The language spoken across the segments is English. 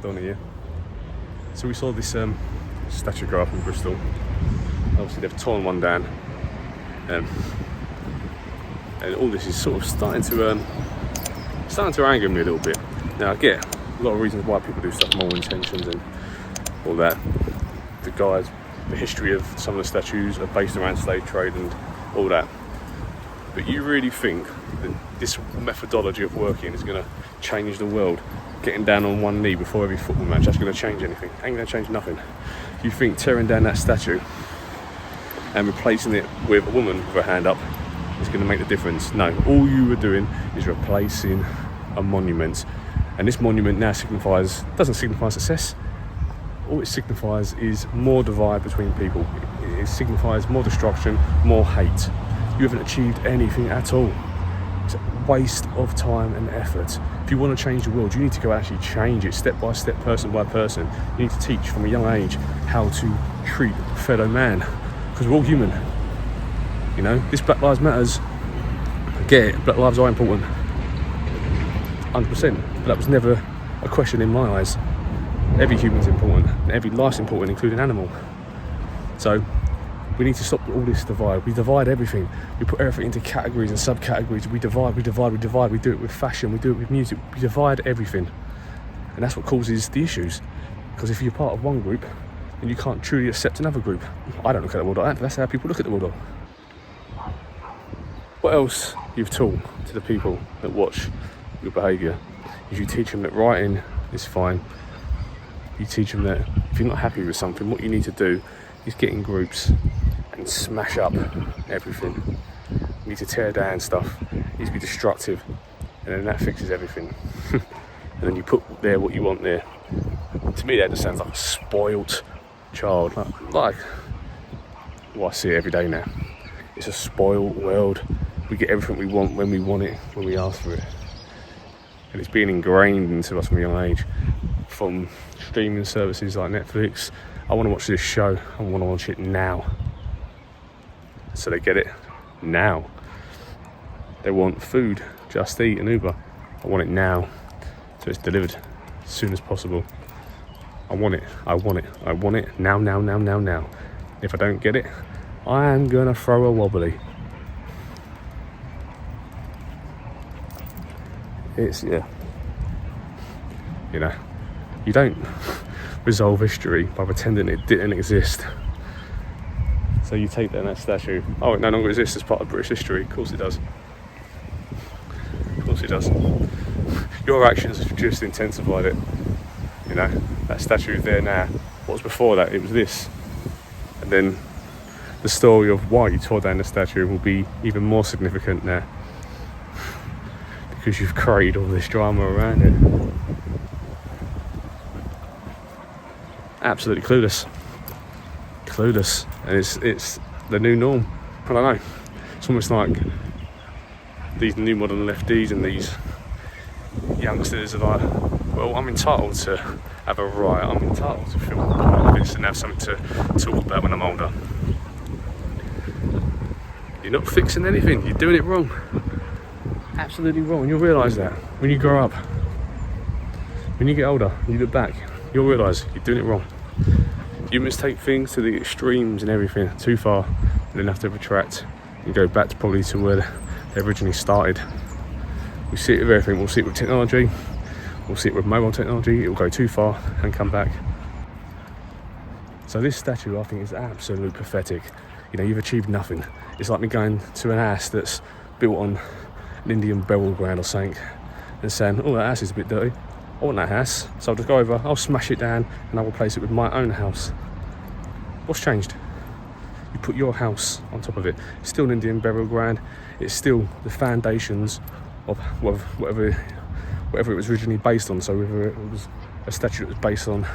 Maradona here. So we saw this statue go up in Bristol. Obviously they've torn one down, and all this is sort of starting to anger me a little bit. Now I get a lot of reasons why people do stuff, moral intentions and all that. The history of some of the statues are based around slave trade and all that. But you really think that this methodology of working is going to change the world? Getting down on one knee before every football match, that's going to change anything? Ain't going to change nothing. You think tearing down that statue and replacing it with a woman with her hand up is going to make the difference? No, all you were doing is replacing a monument, and this monument now doesn't signify success. All it signifies is more divide between people. It signifies more destruction, more hate. You haven't achieved anything at all. It's a waste of time and effort. If you want to change the world, you need to go actually change it step by step, person by person. You need to teach from a young age how to treat fellow man, because we're all human. You know, this Black Lives Matters, I get it, Black lives are important, 100%, but that was never a question in my eyes. Every human's important, and every life's important, including animal. So we need to stop all this divide. We divide everything. We put everything into categories and subcategories. We divide. We do it with fashion. We do it with music. We divide everything. And that's what causes the issues. Because if you're part of one group, then you can't truly accept another group. I don't look at the world like that, but that's how people look at the world. What else you've taught to the people that watch your behaviour is you teach them that writing is fine. You teach them that if you're not happy with something, what you need to do is get in groups and smash up everything. You need to tear down stuff. You need to be destructive, and then that fixes everything. And then you put there what you want there. To me, that just sounds like a spoilt child. Like well, I see it every day now. It's a spoilt world. We get everything we want when we want it, when we ask for it. And it's being ingrained into us from a young age. From streaming services like Netflix, I want to watch this show, I want to watch it now. So they get it now. They want food, Just Eat and Uber. I want it now. So it's delivered as soon as possible. I want it now. If I don't get it, I am gonna throw a wobbly. You know, you don't resolve history by pretending it didn't exist. So you take that statue, oh, it no longer exists as part of British history. Of course it does. Your actions have just intensified it. You know, that statue is there now. What was before that? It was this. And then the story of why you tore down the statue will be even more significant now, because you've created all this drama around it. Absolutely clueless, and it's the new norm. I don't know. It's almost like these new modern lefties and these youngsters are like, well, I'm entitled to have a right. I'm entitled to feel part of this and have something to talk about when I'm older. You're not fixing anything. You're doing it wrong. Absolutely wrong. And you'll realise that when you grow up. When you get older, you look back, you'll realise you're doing it wrong. Humans take things to the extremes and everything too far, and then have to retract and go back to probably to where they originally started. We see it with everything. We'll see it with technology. We'll see it with mobile technology. It will go too far and come back. So this statue, I think, is absolutely pathetic. You know, you've achieved nothing. It's like me going to an house that's built on an Indian burial ground or something and saying, oh, that house is a bit dirty. I want that house, so I'll just go over, I'll smash it down and I'll replace it with my own house. What's changed? You put your house on top of it. It's still an Indian burial ground. It's still the foundations of whatever it was originally based on. So whether it was a statue that was based on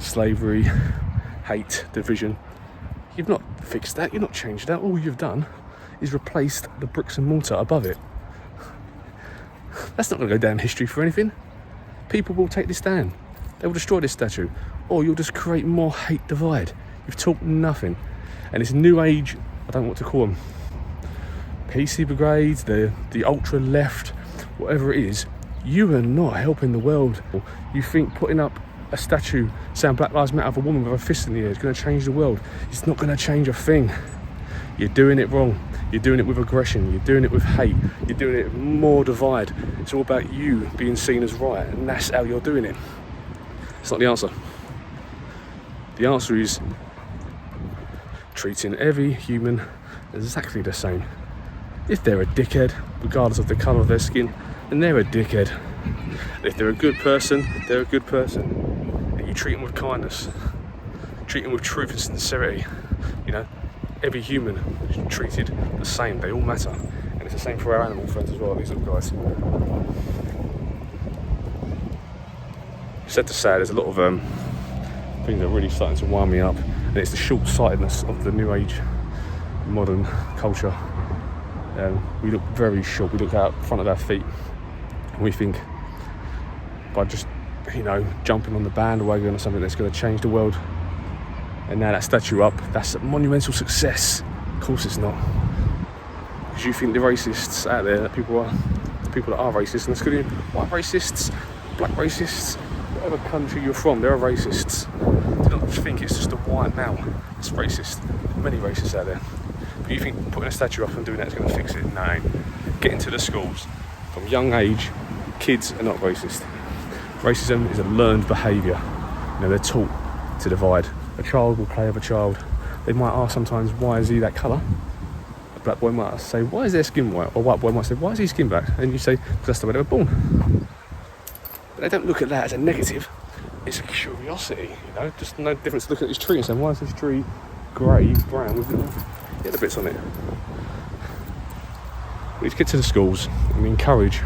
slavery, hate, division, you've not fixed that, you've not changed that. All you've done is replaced the bricks and mortar above it. That's not going to go down in history for anything. People will take this down. They will destroy this statue, or you'll just create more hate divide. You've taught nothing. And this new age, I don't know what to call them, PC brigades, the ultra left, whatever it is, you are not helping the world. You think putting up a statue saying Black Lives Matter of a woman with a fist in the air is going to change the world. It's not going to change a thing. You're doing it wrong. You're doing it with aggression. You're doing it with hate. You're doing it with more divide. It's all about you being seen as right, and that's how you're doing it. It's not the answer. The answer is treating every human exactly the same. If they're a dickhead, regardless of the colour of their skin, then they're a dickhead. If they're a good person, they're a good person. And you treat them with kindness, treat them with truth and sincerity. You know, every human is treated the same. They all matter, and it's the same for our animal friends as well. These little guys. Sad to say, there's a lot of things that are really starting to wind me up, and it's the short-sightedness of the new age, modern culture. We look very short. We look out front of our feet, and we think by just, you know, jumping on the bandwagon or something that's going to change the world. And now that statue up, that's a monumental success. Of course it's not, because you think the racists out there, that people that are racist, and it's good, white racists, black racists, whatever country you're from, there are racists. Do not think it's just a white male that's racist. There are many racists out there. But you think putting a statue up and doing that is going to fix it? No. Get into the schools. From young age, kids are not racist. Racism is a learned behaviour. You know, they're taught to divide. A child will play with a child. They might ask sometimes, why is he that colour? A black boy might say, why is their skin white? Or a white boy might say, why is his skin black? And you say, because that's the way they were born. But they don't look at that as a negative. It's a curiosity, you know. Just no difference looking at this tree and saying, why is this tree grey, brown, with little yellow bits on it? We need to get to the schools and encourage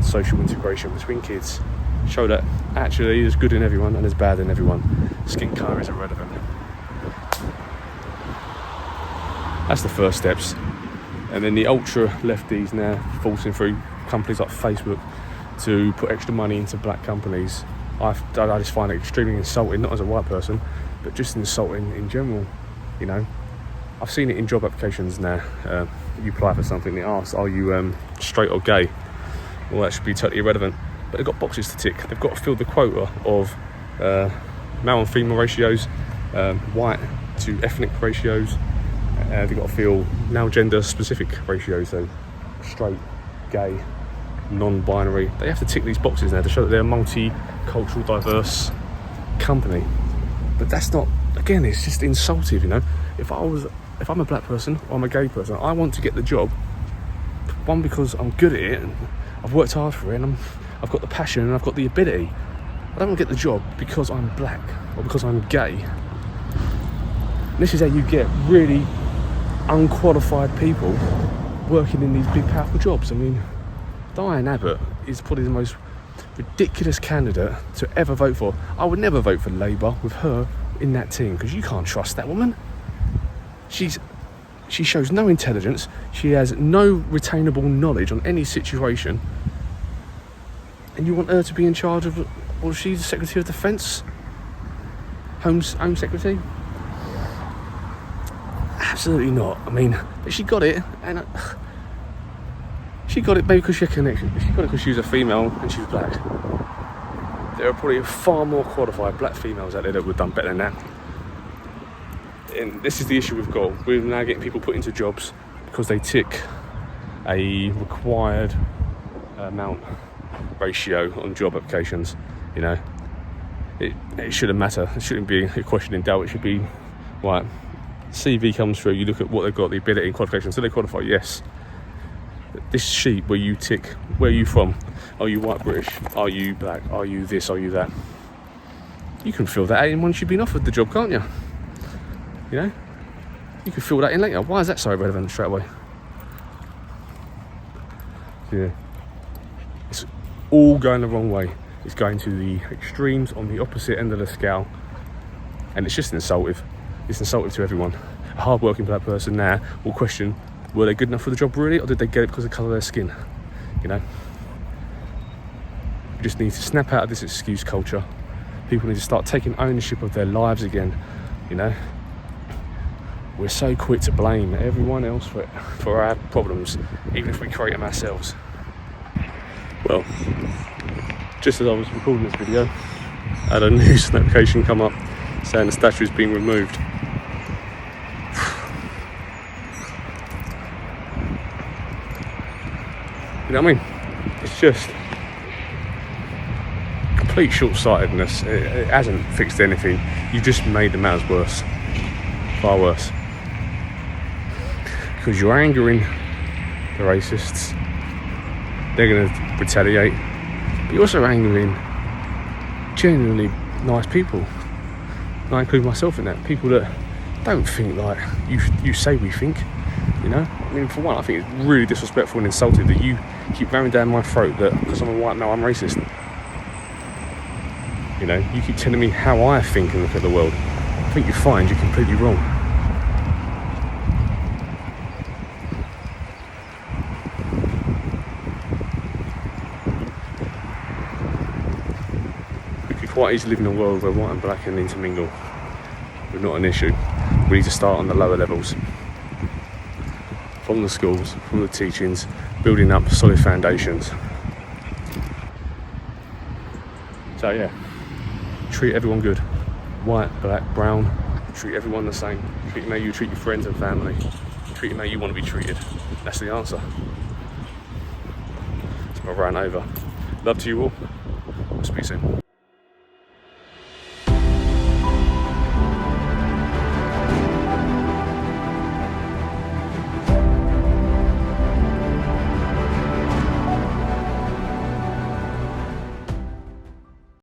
social integration between kids. Show that actually there's good in everyone and there's bad in everyone. Skin colour is irrelevant. That's the first steps. And then the ultra lefties now forcing through companies like Facebook to put extra money into black companies. I just find it extremely insulting, not as a white person, but just insulting in general. You know, I've seen it in job applications now. You apply for something, they ask, are you straight or gay? Well, that should be totally irrelevant. But they've got boxes to tick. They've got to fill the quota of male and female ratios, white to ethnic ratios. They've got to fill now gender specific ratios, so straight, gay, non-binary. They have to tick these boxes now to show that they're a multicultural, diverse company. But that's not, again, it's just insultive, you know. If I'm a black person or I'm a gay person, I want to get the job. One, because I'm good at it and I've worked hard for it and I've got the passion and I've got the ability. I don't want to get the job because I'm black or because I'm gay. And this is how you get really unqualified people working in these big, powerful jobs. I mean, Diane Abbott is probably the most ridiculous candidate to ever vote for. I would never vote for Labour with her in that team, because you can't trust that woman. She shows no intelligence. She has no retainable knowledge on any situation. And you want her to be in charge of, well, she's the Secretary of Defence? Home Secretary? Absolutely not. I mean, but she got it, and she got it maybe because she had connection, but she got it because she was a female and she was black. There are probably far more qualified black females out there that would have done better than that. And this is the issue we've got. We're now getting people put into jobs because they tick a required amount ratio on job applications. You know, it shouldn't matter. It shouldn't be a question in doubt. It should be, right, CV comes through, you look at what they've got, the ability and qualifications. Do they qualify? Yes. This sheet where you tick, where are you from? Are you white British? Are you black? Are you this? Are you that? You can fill that in once you've been offered the job, can't you? You know? You can fill that in later. Why is that so irrelevant straight away? Yeah. It's all going the wrong way. It's going to the extremes on the opposite end of the scale. And it's just insultive. It's insultive to everyone. A hard-working black person now will question, were they good enough for the job really, or did they get it because of the colour of their skin? You know? We just need to snap out of this excuse culture. People need to start taking ownership of their lives again, you know? We're so quick to blame everyone else for our problems, even if we create them ourselves. Well, just as I was recording this video, I had a news notification come up saying the statue is being removed. You know what I mean? It's just complete short-sightedness. It hasn't fixed anything. You've just made the matters worse. Far worse. Because you're angering the racists. They're going to retaliate. But you're also angering genuinely nice people. And I include myself in that. People that don't think like you say we think. You know? I mean, for one, I think it's really disrespectful and insulting that you keep ramming down my throat that because I'm a white male, I'm racist. You know, you keep telling me how I think and look at the world. I think you find you're completely wrong. We could quite easily live in a world where white and black can intermingle. We're not an issue. We need to start on the lower levels. From the schools, from the teachings, building up solid foundations. So yeah, treat everyone good. White, black, brown, treat everyone the same. Treat them how you treat your friends and family. Treat them how you want to be treated. That's the answer. That's my rant over. Love to you all. I'll speak soon.